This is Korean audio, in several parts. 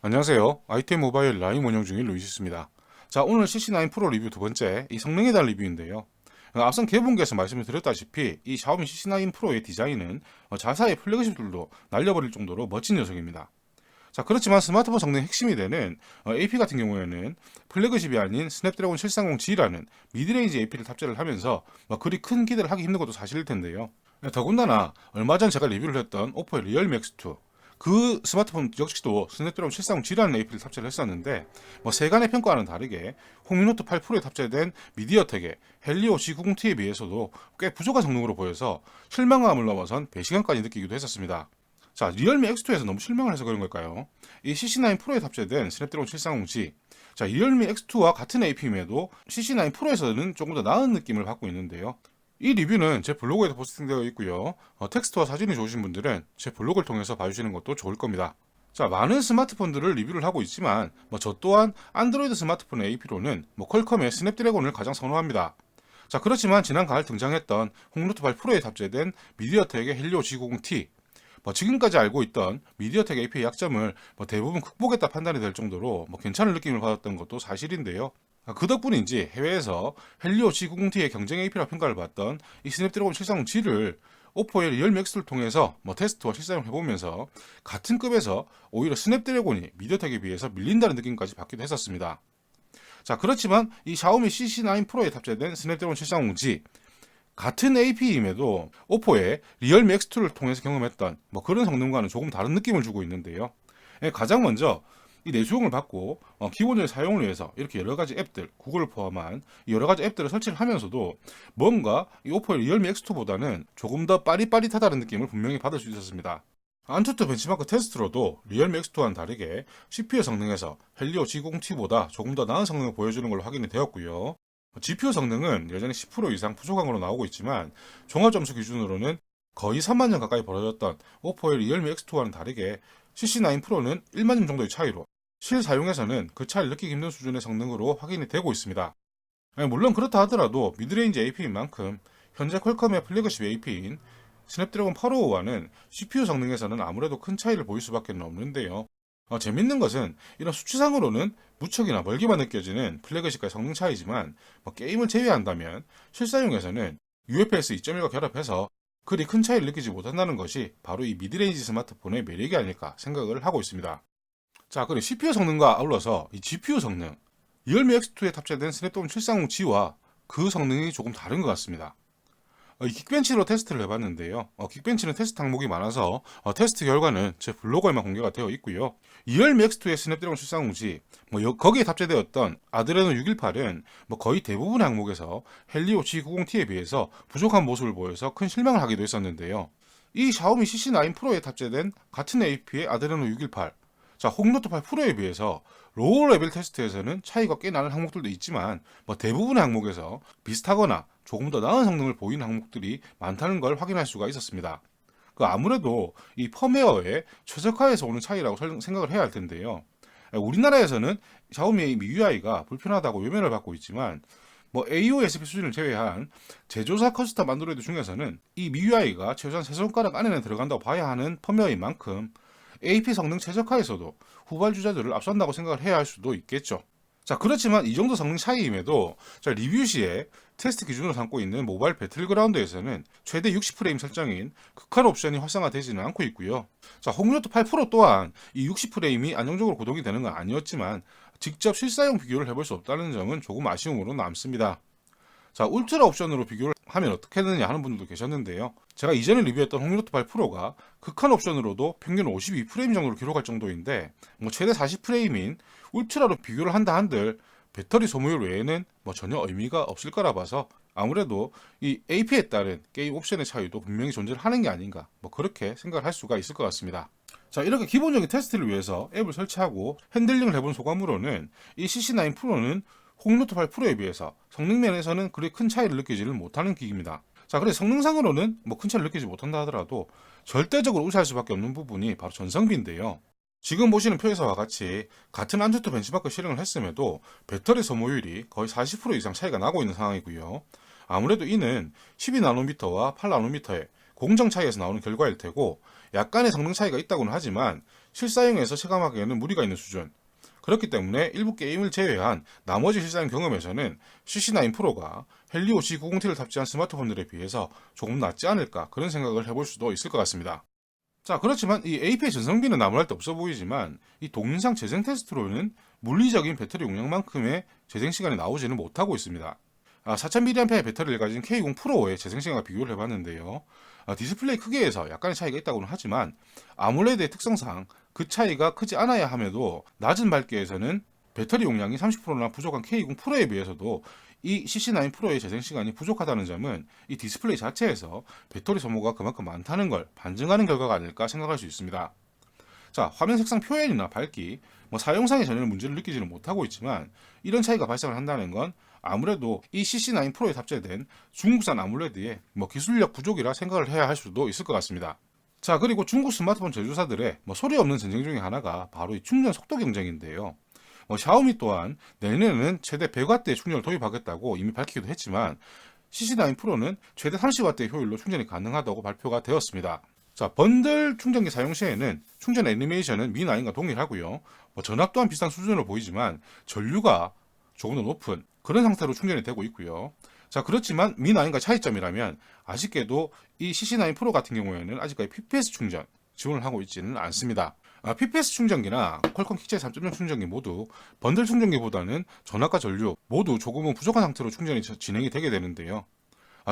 안녕하세요. ITM 모바일 라이브 운영 중인 루이시스입니다. 자, 오늘 CC9 프로 리뷰 두 번째, 이 성능에 대한 리뷰인데요. 앞선 개봉기에서 말씀을 드렸다시피 이 샤오미 CC9 프로의 디자인은 자사의 플래그십들도 날려버릴 정도로 멋진 녀석입니다. 자, 그렇지만 스마트폰 성능의 핵심이 되는 AP 같은 경우에는 플래그십이 아닌 스냅드래곤 730G라는 미드레인지 AP를 탑재를 하면서 그리 큰 기대를 하기 힘든 것도 사실일 텐데요. 더군다나 얼마 전 제가 리뷰를 했던 오포의 리얼미 X2, 그 스마트폰 역시도 스냅드래곤 730G라는 AP를 탑재를 했었는데 세간의 평가와는 다르게 홍미노트 8 프로에 탑재된 미디어텍의 헬리오 G90T에 비해서도 꽤 부족한 성능으로 보여서 실망감을 넘어선 배신감까지 느끼기도 했었습니다. 자, 리얼미 X2에서 너무 실망을 해서 그런 걸까요? 이 CC9 프로에 탑재된 스냅드래곤 730G, 자, 리얼미 X2와 같은 AP임에도 CC9 프로에서는 조금 더 나은 느낌을 받고 있는데요. 이 리뷰는 제 블로그에도 포스팅되어 있고요. 텍스트와 사진이 좋으신 분들은 제 블로그를 통해서 봐주시는 것도 좋을 겁니다. 자, 많은 스마트폰들을 리뷰를 하고 있지만 저 또한 안드로이드 스마트폰 AP로는 퀄컴의 스냅드래곤을 가장 선호합니다. 자, 그렇지만 지난 가을 등장했던 홍노트 8 프로에 탑재된 미디어텍의 헬리오 G90T, 지금까지 알고 있던 미디어텍 AP의 약점을 대부분 극복했다 판단이 될 정도로 괜찮은 느낌을 받았던 것도 사실인데요. 그 덕분인지 해외에서 헬리오 G90T의 경쟁 AP라 평가를 받던 이 스냅드래곤 730G를 오포의 리얼미 X를 통해서 테스트와 실사용해보면서 같은 급에서 오히려 스냅드래곤이 미디어텍에 비해서 밀린다는 느낌까지 받기도 했었습니다. 자, 그렇지만 이 샤오미 CC9 프로에 탑재된 스냅드래곤 730G, 같은 AP임에도 오포의 리얼미 X2를 통해서 경험했던 그런 성능과는 조금 다른 느낌을 주고 있는데요. 가장 먼저 이 내수용을 받고 기본적인 사용을 위해서 이렇게 여러 가지 앱들, 구글을 포함한 여러 가지 앱들을 설치를 하면서도 뭔가 이 오포의 리얼미 X2보다는 조금 더 빠릿빠릿하다는 느낌을 분명히 받을 수 있었습니다. 안투투 벤치마크 테스트로도 리얼미 X2와는 다르게 CPU 성능에서 헬리오 G90T보다 조금 더 나은 성능을 보여주는 걸로 확인이 되었고요. GPU 성능은 여전히 10% 이상 부족한 걸로 나오고 있지만 종합점수 기준으로는 거의 3만 점 가까이 벌어졌던 오포의 리얼미 X2와는 다르게 CC9 프로는 1만 점 정도의 차이로 실사용에서는 그 차이를 느끼기 힘든 수준의 성능으로 확인이 되고 있습니다. 물론 그렇다 하더라도 미드레인지 AP인 만큼 현재 퀄컴의 플래그십 AP인 스냅드래곤 855와는 CPU 성능에서는 아무래도 큰 차이를 보일 수밖에 없는데요. 재밌는 것은 이런 수치상으로는 무척이나 멀게만 느껴지는 플래그십과의 성능 차이지만 게임을 제외한다면 실사용에서는 UFS 2.1과 결합해서 그리 큰 차이를 느끼지 못한다는 것이 바로 이 미드레인지 스마트폰의 매력이 아닐까 생각을 하고 있습니다. 자, 그리고 CPU 성능과 아울러서 이 GPU 성능, 리얼미 X2에 탑재된 스냅드래곤 730G와 그 성능이 조금 다른 것 같습니다. 긱벤치로 테스트를 해봤는데요. 긱벤치는 테스트 항목이 많아서 테스트 결과는 제 블로그에만 공개가 되어 있고요. 리얼미 X2의 스냅드래곤 730G, 거기에 탑재되었던 아드레노 618은 거의 대부분의 항목에서 헬리오 G90T에 비해서 부족한 모습을 보여서 큰 실망을 하기도 했었는데요. 이 샤오미 CC9 프로에 탑재된 같은 AP의 아드레노 618, 자, 홍노트 8 프로에 비해서 로우 레벨 테스트에서는 차이가 꽤 나는 항목들도 있지만 대부분의 항목에서 비슷하거나 조금 더 나은 성능을 보이는 항목들이 많다는 걸 확인할 수가 있었습니다. 아무래도 이 펌웨어의 최적화에서 오는 차이라고 생각을 해야 할 텐데요. 우리나라에서는 샤오미의 MIUI가 불편하다고 외면을 받고 있지만 AOSP 수준을 제외한 제조사 커스텀 안드로이드 중에서는 이 MIUI가 최소한 세 손가락 안에는 들어간다고 봐야 하는 펌웨어인 만큼 AP 성능 최적화에서도 후발주자들을 앞선다고 생각을 해야 할 수도 있겠죠. 자, 그렇지만 이 정도 성능 차이임에도 리뷰 시에 테스트 기준으로 삼고 있는 모바일 배틀그라운드에서는 최대 60프레임 설정인 극한 옵션이 활성화되지는 않고 있고요. 자, 홍노트 8 프로 또한 이 60프레임이 안정적으로 구동이 되는 건 아니었지만 직접 실사용 비교를 해볼 수 없다는 점은 조금 아쉬움으로 남습니다. 자, 울트라 옵션으로 비교를 하면 어떻게 되느냐 하는 분들도 계셨는데요. 제가 이전에 리뷰했던 홍미노트 8 프로가 극한 옵션으로도 평균 52프레임 정도로 기록할 정도인데 최대 40프레임인 울트라로 비교를 한다 한들 배터리 소모율 외에는 전혀 의미가 없을 거라 봐서 아무래도 이 AP에 따른 게임 옵션의 차이도 분명히 존재를 하는 게 아닌가 그렇게 생각을 할 수가 있을 것 같습니다. 자, 이렇게 기본적인 테스트를 위해서 앱을 설치하고 핸들링을 해본 소감으로는 이 CC9 프로는 홍노트 8 프로에 비해서 성능면에서는 그리 큰 차이를 느끼지를 못하는 기기입니다. 자, 그래서 성능상으로는 큰 차이를 느끼지 못한다 하더라도 절대적으로 우세할 수밖에 없는 부분이 바로 전성비인데요. 지금 보시는 표에서와 같이 같은 안투투 벤치마크 실행을 했음에도 배터리 소모율이 거의 40% 이상 차이가 나고 있는 상황이고요. 아무래도 이는 12나노미터와 8나노미터의 공정 차이에서 나오는 결과일 테고 약간의 성능 차이가 있다고는 하지만 실사용에서 체감하기에는 무리가 있는 수준. 그렇기 때문에 일부 게임을 제외한 나머지 실사용 경험에서는 CC9 프로가 헬리오 G90T를 탑재한 스마트폰들에 비해서 조금 낫지 않을까 그런 생각을 해볼 수도 있을 것 같습니다. 자, 그렇지만 이 AP의 전성비는 나무랄 데 없어 보이지만 이 동영상 재생 테스트로는 물리적인 배터리 용량만큼의 재생 시간이 나오지는 못하고 있습니다. 4000mAh의 배터리를 가진 K20 프로의 재생 시간과 비교를 해봤는데요. 디스플레이 크기에서 약간의 차이가 있다고는 하지만 아몰레드의 특성상 그 차이가 크지 않아야 함에도 낮은 밝기에서는 배터리 용량이 30%나 부족한 K20 프로에 비해서도 이 CC9 프로의 재생 시간이 부족하다는 점은 이 디스플레이 자체에서 배터리 소모가 그만큼 많다는 걸 반증하는 결과가 아닐까 생각할 수 있습니다. 자, 화면 색상 표현이나 밝기, 사용상에 전혀 문제를 느끼지는 못하고 있지만 이런 차이가 발생을 한다는 건 아무래도 이 CC9 프로에 탑재된 중국산 아몰레드의 기술력 부족이라 생각을 해야 할 수도 있을 것 같습니다. 자, 그리고 중국 스마트폰 제조사들의 소리 없는 전쟁 중에 하나가 바로 이 충전 속도 경쟁인데요. 샤오미 또한 내년에는 최대 100W의 충전을 도입하겠다고 이미 밝히기도 했지만 CC9 프로는 최대 30W의 효율로 충전이 가능하다고 발표가 되었습니다. 자, 번들 충전기 사용 시에는 충전 애니메이션은 미9과 동일하고요. 전압 또한 비슷한 수준으로 보이지만 전류가 조금 더 높은 그런 상태로 충전이 되고 있고요. 자, 그렇지만 미9과 차이점이라면 아쉽게도 이 CC9 프로 같은 경우에는 아직까지 PPS 충전 지원을 하고 있지는 않습니다. PPS 충전기나 퀄컴 킥제 3.0 충전기 모두 번들 충전기보다는 전압과 전류 모두 조금은 부족한 상태로 충전이 진행이 되게 되는데요.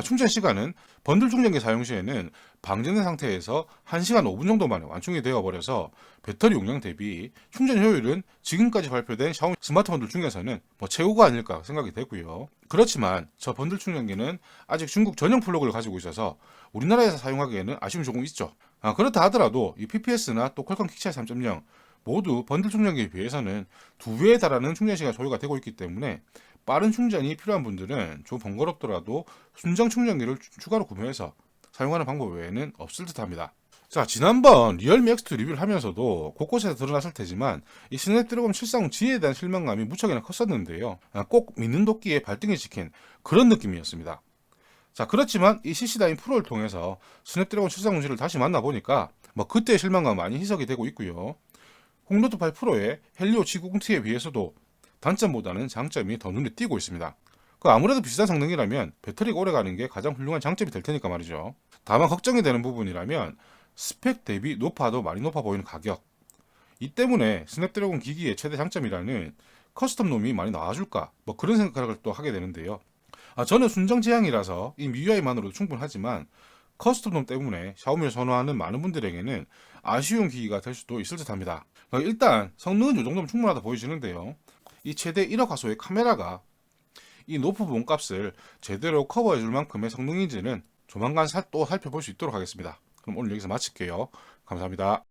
충전 시간은 번들 충전기 사용 시에는 방전된 상태에서 1시간 5분 정도 만에 완충이 되어버려서 배터리 용량 대비 충전 효율은 지금까지 발표된 샤오미 스마트폰들 중에서는 최고가 아닐까 생각이 되고요. 그렇지만 저 번들 충전기는 아직 중국 전용 플러그를 가지고 있어서 우리나라에서 사용하기에는 아쉬움이 조금 있죠. 그렇다 하더라도 이 PPS나 또 퀄컴 킥차 3.0 모두 번들 충전기에 비해서는 2배에 달하는 충전시간 소요가 되고 있기 때문에 빠른 충전이 필요한 분들은 좀 번거롭더라도 순정 충전기를 추가로 구매해서 사용하는 방법 외에는 없을 듯 합니다. 자, 지난번 리얼미 X2 리뷰를 하면서도 곳곳에서 드러났을 테지만 이 스냅드래곤 740G에 대한 실망감이 무척이나 컸었는데요. 꼭 믿는 도끼에 발등에 찍힌 그런 느낌이었습니다. 자, 그렇지만 이 CC9 프로를 통해서 스냅드래곤 740G를 다시 만나보니까 그때의 실망감 많이 희석이 되고 있고요. 홍노트 8 프로의 헬리오 G90T에 비해서도 단점보다는 장점이 더 눈에 띄고 있습니다. 아무래도 비슷한 성능이라면 배터리가 오래가는 게 가장 훌륭한 장점이 될 테니까 말이죠. 다만 걱정이 되는 부분이라면 스펙 대비 높아도 많이 높아 보이는 가격. 이 때문에 스냅드래곤 기기의 최대 장점이라는 커스텀 롬이 많이 나와줄까 그런 생각을 또 하게 되는데요. 저는 순정 제향이라서 이 MIUI만으로도 충분하지만 커스텀 롬 때문에 샤오미를 선호하는 많은 분들에게는 아쉬운 기기가 될 수도 있을 듯 합니다. 일단 성능은 이 정도면 충분하다 보여지는데요. 이 최대 1억 화소의 카메라가 이 높은 몸값을 제대로 커버해줄 만큼의 성능인지는 조만간 또 살펴볼 수 있도록 하겠습니다. 그럼 오늘 여기서 마칠게요. 감사합니다.